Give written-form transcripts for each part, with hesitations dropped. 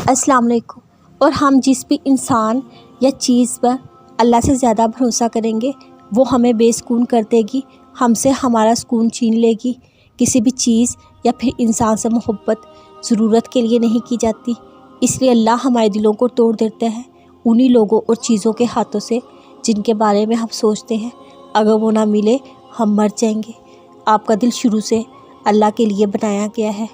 अस्सलाम वालेकुम। और हम जिस भी इंसान या चीज़ पर अल्लाह से ज़्यादा भरोसा करेंगे वो हमें बेसुकून कर देगी, हमसे हमारा सुकून छीन लेगी। किसी भी चीज़ या फिर इंसान से मोहब्बत ज़रूरत के लिए नहीं की जाती, इसलिए अल्लाह हमारे दिलों को तोड़ देता है उन्हीं लोगों और चीज़ों के हाथों से जिनके बारे में हम सोचते हैं अगर वो ना मिले हम मर जाएंगे। आपका दिल शुरू से अल्लाह के लिए बनाया गया है,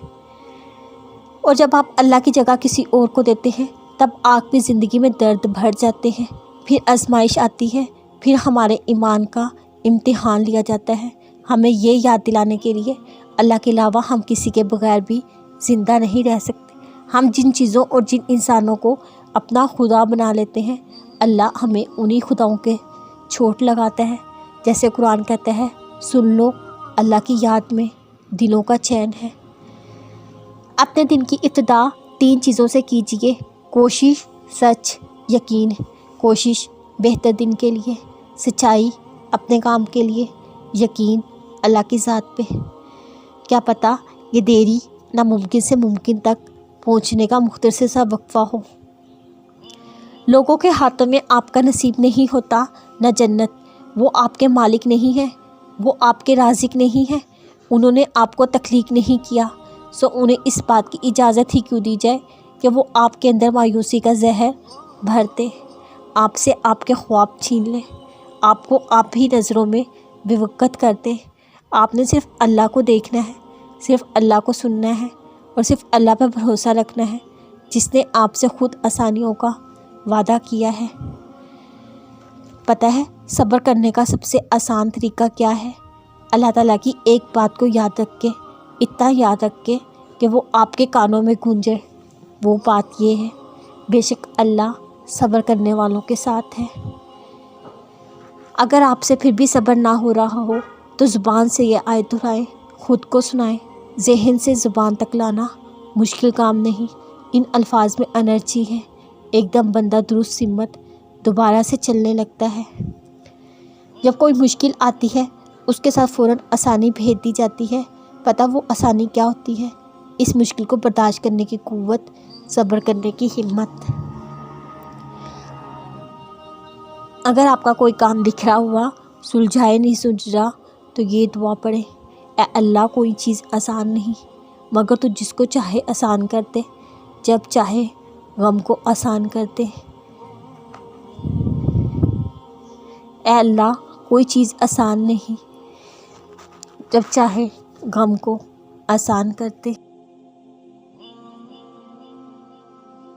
और जब आप अल्लाह की जगह किसी और को देते हैं तब आपकी ज़िंदगी में दर्द भर जाते हैं। फिर आजमाइश आती है, फिर हमारे ईमान का इम्तिहान लिया जाता है, हमें ये याद दिलाने के लिए अल्लाह के अलावा हम किसी के बगैर भी ज़िंदा नहीं रह सकते। हम जिन चीज़ों और जिन इंसानों को अपना खुदा बना लेते हैं अल्लाह हमें उन्हीं खुदाओं के चोट लगाता है। जैसे कुरान कहता है, सुन लो अल्लाह की याद में दिलों का चैन है। अपने दिन की इब्तिदा 3 चीज़ों से कीजिए, कोशिश, सच, यकीन। कोशिश बेहतर दिन के लिए, सच्चाई अपने काम के लिए, यकीन अल्लाह की ज़ात पे। क्या पता ये देरी नामुमकिन से मुमकिन तक पहुंचने का मुख्तसर सा वक्फा हो। लोगों के हाथों में आपका नसीब नहीं होता न जन्नत। वो आपके मालिक नहीं है, वो आपके राज़िक नहीं है, उन्होंने आपको तख्लीक नहीं किया, सो उन्हें इस बात की इजाज़त ही क्यों दी जाए कि वो आपके अंदर मायूसी का जहर भरते, आपसे आपके ख्वाब छीन लें, आपको आप ही नज़रों में बेवक़्त करते। आपने सिर्फ़ अल्लाह को देखना है, सिर्फ़ अल्लाह को सुनना है और सिर्फ़ अल्लाह पर भरोसा रखना है जिसने आपसे ख़ुद आसानियों का वादा किया है। पता है सब्र करने का सबसे आसान तरीका क्या है? अल्लाह ताला की एक बात को याद रख के, इतना याद रख के कि वो आपके कानों में गूंजे। वो बात ये है, बेशक अल्लाह सब्र करने वालों के साथ है। अगर आपसे फिर भी सब्र ना हो रहा हो तो ज़ुबान से ये आयत दोहराएं, ख़ुद को सुनाएं। ज़हन से ज़ुबान तक लाना मुश्किल काम नहीं, इन अल्फाज में एनर्जी है। एकदम बंदा दुरुस्त सिमत दोबारा से चलने लगता है। जब कोई मुश्किल आती है उसके साथ फ़ौरन आसानी भेज दी जाती है। पता वो आसानी क्या होती है? इस मुश्किल को बर्दाश्त करने की क़ुव्वत, सब्र करने की हिम्मत। अगर आपका कोई काम बिखरा हुआ सुलझाए नहीं सुलझ रहा तो ये दुआ पढ़ें, ए अल्लाह कोई चीज़ आसान नहीं मगर तो जिसको चाहे आसान कर दे, जब चाहे गम को आसान कर दे। ए अल्लाह कोई चीज़ आसान नहीं, जब चाहे गम को आसान कर दे।